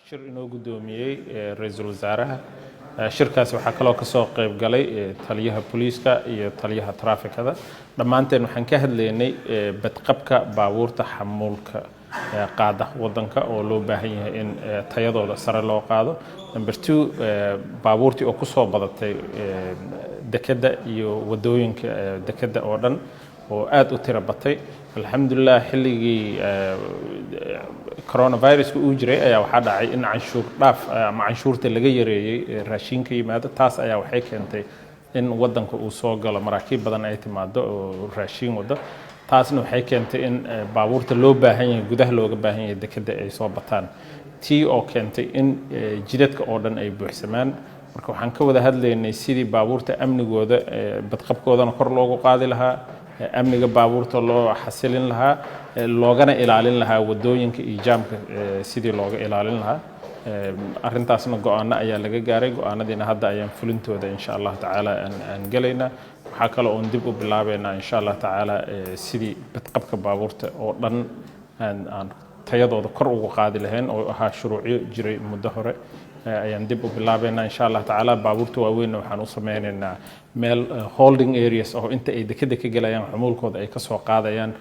shir inoo gudoomiyay ra'iisul wasaaraha shirkaas waxa kale oo ka soo qayb galay taliyaha booliiska iyo taliyaha traafikada dhamaanteen waxaan ka hadlaynay badqabka baabuurta xamuulka qaada wadanka oo loo baahan yahay in tayadooda sare loo qaado number 2 baabuurtii oo ku soo badatay dekada iyo wadooyinka dekada oo dhan oo aad u tira batay alxamdulillah xilligii coronavirus uu jiray ayaa waxa dhacay in canshuur dhaaf ama canshuurta laga yareeyay raashinka yimaado taas ayaa waxay keentay in wadanka uu soo galo maraakiib badan ay timaado oo raashin wada taasna waxay keentay in baabuurta loo baahan yahay gudaha looga baahan yahay dekada ay soo bataan tii oo keentay in jidadka oo dhan ay buuxsamaan marka waxaan ka wada hadlaynay sidii baabuurta amnigooda badqabkoodana kor loogu qaadi lahaa amniga baabuurta loo xasilin lahaa loogana ilaalin lahaa wadooyinka iyo jaamka sidii looga ilaalin lahaa arintaasna go'aano ayaa laga gaaray go'aanadiina hadda ayaan fulintooda insha Allah taala aan galayna waxa kale oo dib u bilaabeynaa insha Allah taala sidii badqabka baabuurta oo dhan aan tayadooda kor ugu qaadi lahayn oo ahaa shuruuciyo jiray muddo hore ayaan dib u bilaabeynaa insha Allah taala baabuurta waaweyn waxaan u sameynaynaa meel holding areas oo inta ay dekada ka galayaan xamuulkooda ay ka soo qaadayaan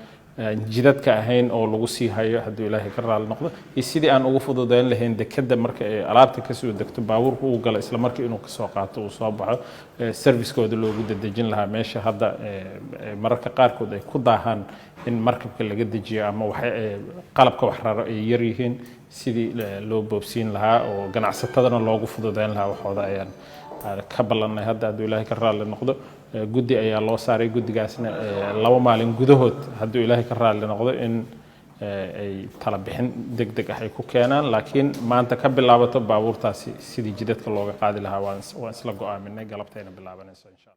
jidadka ahayn oo lagu sii hayo haddii Ilaahay ka raali noqdo iyo sidii aan ugu fududeyn lahayn dekada marka ay alaabta ka soo degto baabuurku uu galo isla markii inuu ka soo qaato uu soo baxo service-kooda loogu dadejin lahaa meesha hadda mararka qaarkood ay ku daahaan in markabka laga dejiyo ama waxa qalabka wax raro ay yar yihiin sidii loo boobsiin lahaa oo ganacsatadana loogu fududeyn lahaa waxooda ayaan ka ballanay hadda haddii Ilaahay ka raali noqdo guddi ayaa loo saaray guddigaasna 2 maalin gudahood haddii Ilaahay ka raali noqdo in ay tala bixin degdeg ah ay ku keenaan laakiin maanta ka bilaabato baabuurtaasi sidii jidadka looga qaadi lahaa waan isla go'aaminay galabtayna bilaabanayso insha Allah